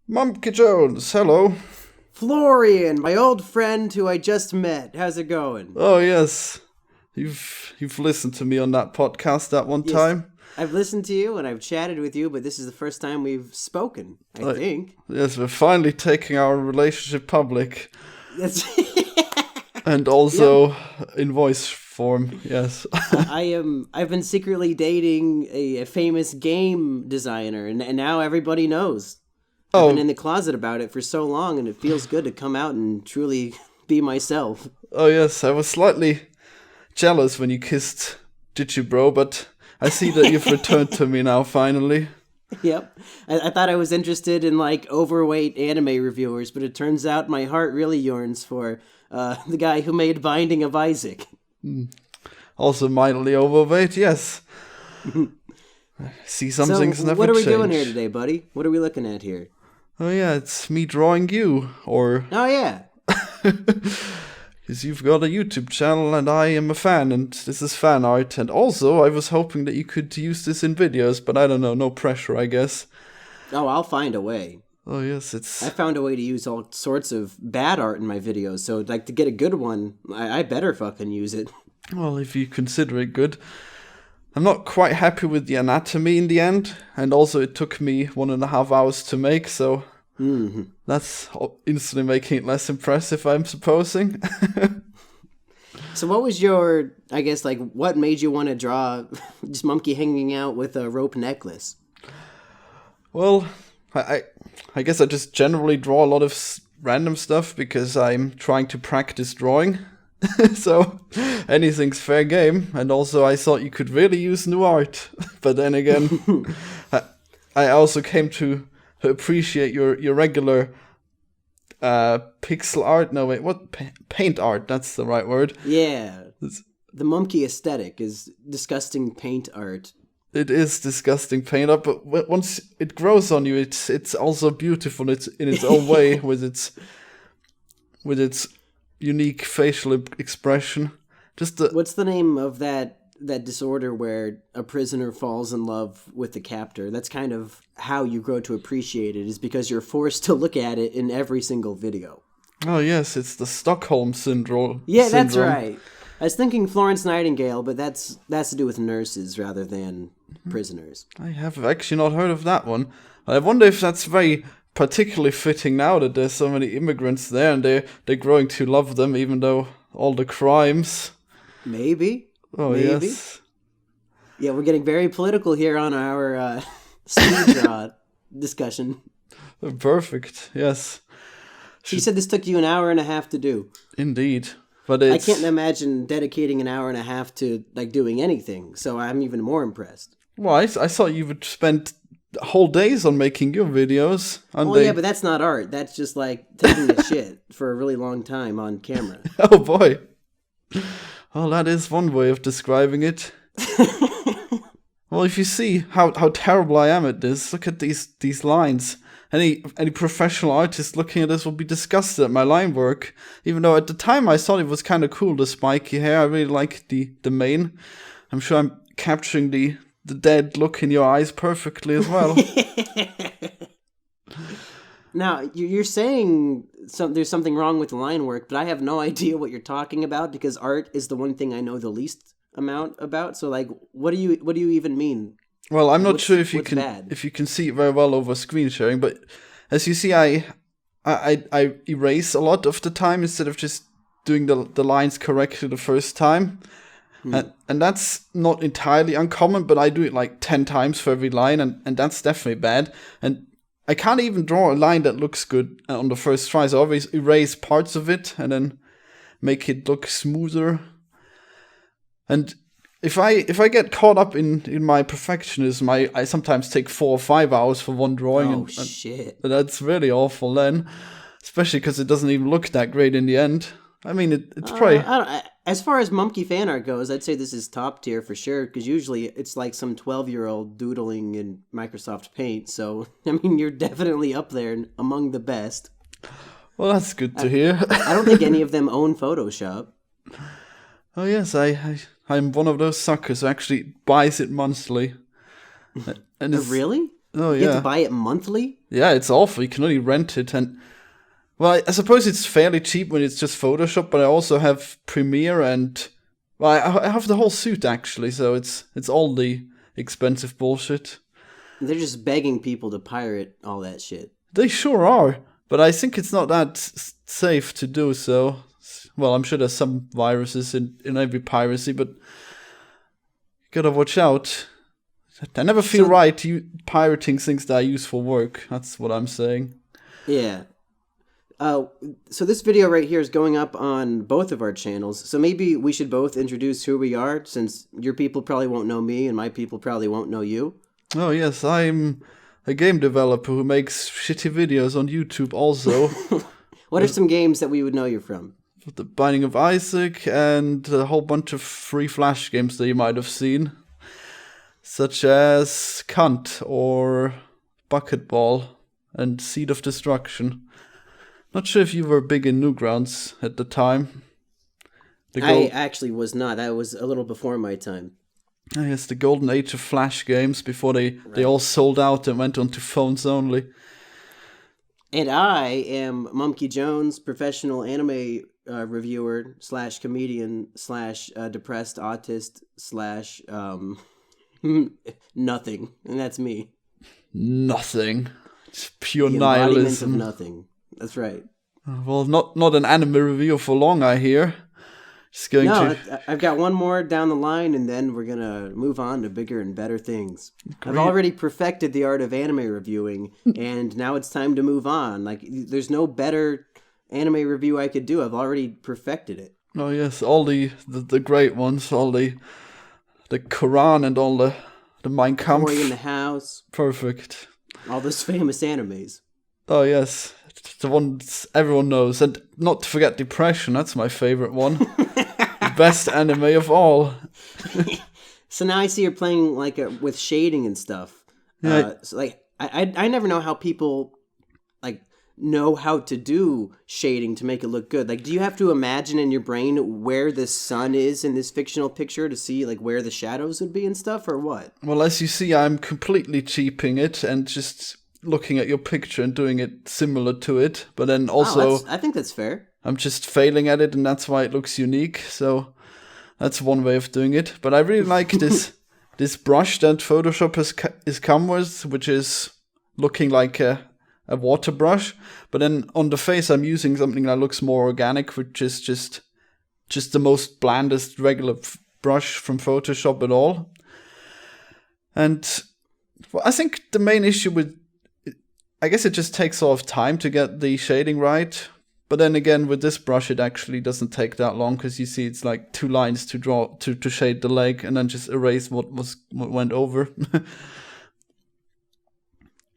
Mumkey Jones, hello. Florian, my old friend who I just met. How's it going? Oh yes, you've listened to me on that podcast that one Yes, time. I've listened to you and I've chatted with you, but this is the first time we've spoken, I think. Yes, we're finally taking our relationship public, That's and Yep. also in voice form. Yes. I've been secretly dating a famous game designer, and now everybody knows. I've been Oh, in the closet about it for so long, and it feels good to come out and truly be myself. oh yes, I was slightly jealous when you kissed Bro, but I see that you've returned to me now finally. Yep. I thought I was interested in like overweight anime reviewers, but it turns out my heart really yearns for the guy who made Binding of Isaac. Also mildly overweight, yes. See, some So, things never what are we change. doing here today, buddy? What are we looking at here? Oh yeah, it's me drawing you, or Oh, yeah. because you've got a YouTube channel and I am a fan, and this is fan art. And also, I was hoping that you could use this in videos, but I don't know, no pressure, I guess. Oh, I'll find a way. Oh yes, I found a way to use all sorts of bad art in my videos, so like to get a good one, I better fucking use it. well, if you consider it good. I'm not quite happy with the anatomy in the end, and also it took me 1.5 hours to make, so that's instantly making it less impressive, I'm supposing. So what was your, I guess, like, what made you want to draw just Mumkey hanging out with a rope necklace? Well, I guess I just generally draw a lot of random stuff because I'm trying to practice drawing. So anything's fair game. And also I thought you could really use new art. But then again, I also came to appreciate your regular pixel art. No, wait, what? Paint art, that's the right word. Yeah. The Mumkey aesthetic is disgusting paint art. It is disgusting paint art, but once it grows on you, it's also beautiful. It's in its own way with its unique facial expression. What's the name of that disorder where a prisoner falls in love with the captor? That's kind of how you grow to appreciate it, is because you're forced to look at it in every single video. Oh yes, it's the Stockholm syndrome. Yeah, that's right. I was thinking Florence Nightingale, but that's to do with nurses rather than prisoners. I have actually not heard of that one. I wonder if that's very particularly fitting now that there's so many immigrants there and they're growing to love them, even though all the crimes. Maybe. Oh Maybe. yes. Yeah, we're getting very political here on our speed draw discussion. Perfect. Yes. So you said this took you an hour and a half to do. Indeed. But I it's can't imagine dedicating an hour and a half to like doing anything, so I'm even more impressed. well, I thought you would spend whole days on making your videos. And Well, yeah, but that's not art. That's just like taking a shit for a really long time on camera. Oh boy. Well, that is one way of describing it. Well, if you see how terrible I am at this, look at these lines. Any professional artist looking at this will be disgusted at my line work. Even though at the time I thought it was kind of cool, the spiky hair. I really like the mane. I'm sure I'm capturing the dead look in your eyes perfectly as well. Now, you're saying there's something wrong with the line work, but I have no idea what you're talking about because art is the one thing I know the least amount about. So, like, what do you even mean? Well, I'm not sure if you bad? can see it very well over screen sharing, but as you see, I erase a lot of the time instead of just doing the lines correctly the first time. And that's not entirely uncommon, but I do it like 10 times for every line, and that's definitely bad. And I can't even draw a line that looks good on the first try, so I always erase parts of it and then make it look smoother. And if I get caught up in my perfectionism, I sometimes take 4 or 5 hours for one drawing. Oh, and shit. that's really awful then, especially because it doesn't even look that great in the end. I mean, it's probably... As far as Mumkey fan art goes, I'd say this is top tier for sure, because usually it's like some 12-year-old doodling in Microsoft Paint, so, I mean, you're definitely up there among the best. Well, that's good to hear. I don't think any of them own Photoshop. Oh yes, I'm one of those suckers who actually buys it monthly. And Really? Oh, You have yeah. to buy it monthly? Yeah, it's awful. You can only rent it. And, well, I suppose it's fairly cheap when it's just Photoshop, but I also have Premiere and, well, I have the whole suite, actually, so it's all the expensive bullshit. They're just begging people to pirate all that shit. They sure are, but I think it's not that safe to do so. Well, I'm sure there's some viruses in every piracy, but you gotta watch out. I never feel right pirating things that I use for work. That's what I'm saying. Yeah. So this video right here is going up on both of our channels. So maybe we should both introduce who we are, since your people probably won't know me and my people probably won't know you. Oh yes, I'm a game developer who makes shitty videos on YouTube also. What are some games that we would know you from? The Binding of Isaac and a whole bunch of free Flash games that you might have seen. Such as Cunt or Bucketball and Seed of Destruction. Not sure if you were big in Newgrounds at the time. I actually was not. That was a little before my time. Yes, the golden age of Flash games before they all sold out and went onto phones only. And I am Mumkey Jones, professional anime reviewer / comedian / depressed autist / nothing. And that's me. Nothing. It's pure the embodiment nihilism. of nothing. That's right. Well, not an anime review for long, I hear. Just going I've got one more down the line, and then we're going to move on to bigger and better things. Great. I've already perfected the art of anime reviewing, and now it's time to move on. Like, there's no better anime review I could do. I've already perfected it. Oh, yes, all the great ones, all the Quran and all the Mein Kampf. Boy in the House. Perfect. All those famous animes. Oh, yes. The ones everyone knows. And not to forget Depression, that's my favorite one. The best anime of all. So now I see you're playing with shading and stuff. Yeah. So I never know how people know how to do shading to make it look good. Like, do you have to imagine in your brain where the sun is in this fictional picture to see where the shadows would be and stuff, or what? Well, as you see, I'm completely cheaping it and just looking at your picture and doing it similar to it, but then also I think that's fair. I'm just failing at it, and that's why it looks unique. So that's one way of doing it. But I really like this brush that Photoshop has come with, which is looking like a water brush. But then on the face, I'm using something that looks more organic, which is just the most blandest regular brush from Photoshop at all. And well, I think the main issue with I guess it just takes a lot of time to get the shading right. But then again, with this brush, it actually doesn't take that long, because you see it's like 2 lines to draw to shade the leg, and then just erase what went over.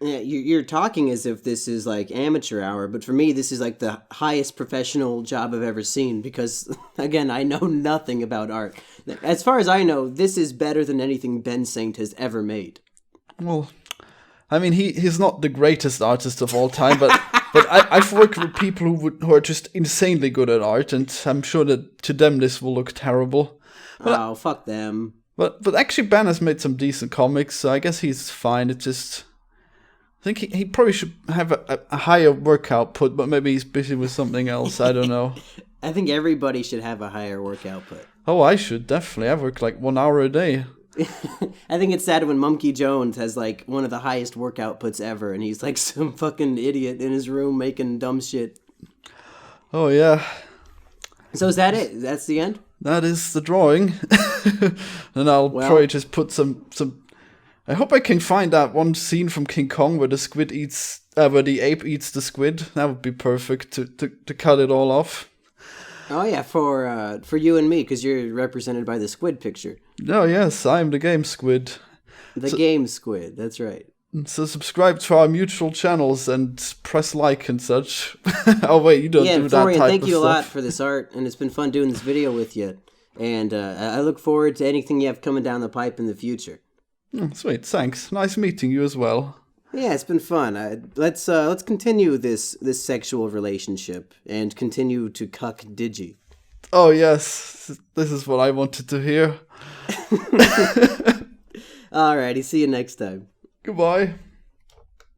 Yeah, you're talking as if this is amateur hour, but for me, this is the highest professional job I've ever seen, because, again, I know nothing about art. As far as I know, this is better than anything Ben Saint has ever made. Well, I mean, he's not the greatest artist of all time, but I've worked with people who are just insanely good at art, and I'm sure that to them this will look terrible. But fuck them. But actually, Ben has made some decent comics, so I guess he's fine. It's just, I think he probably should have a higher work output, but maybe he's busy with something else. I don't know. I think everybody should have a higher work output. Oh, I should, definitely. I work 1 hour a day. I think it's sad when Mumkey Jones has one of the highest work outputs ever, and he's some fucking idiot in his room making dumb shit. Oh, yeah. So is that it? That's the end? That is the drawing. And I'll probably just put some... I hope I can find that one scene from King Kong where the ape eats the squid. That would be perfect to cut it all off. Oh yeah, for you and me, because you're represented by the squid picture. Oh yes, I'm the game squid. Game squid, that's right. So subscribe to our mutual channels and press like and such. Oh wait, you don't do that Florian, type thank of you a stuff. lot for this art, and it's been fun doing this video with you. And I look forward to anything you have coming down the pipe in the future. Sweet, thanks. Nice meeting you as well. Yeah, it's been fun. Let's continue this sexual relationship and continue to cuck Digi. Oh yes, this is what I wanted to hear. Alrighty, see you next time. Goodbye.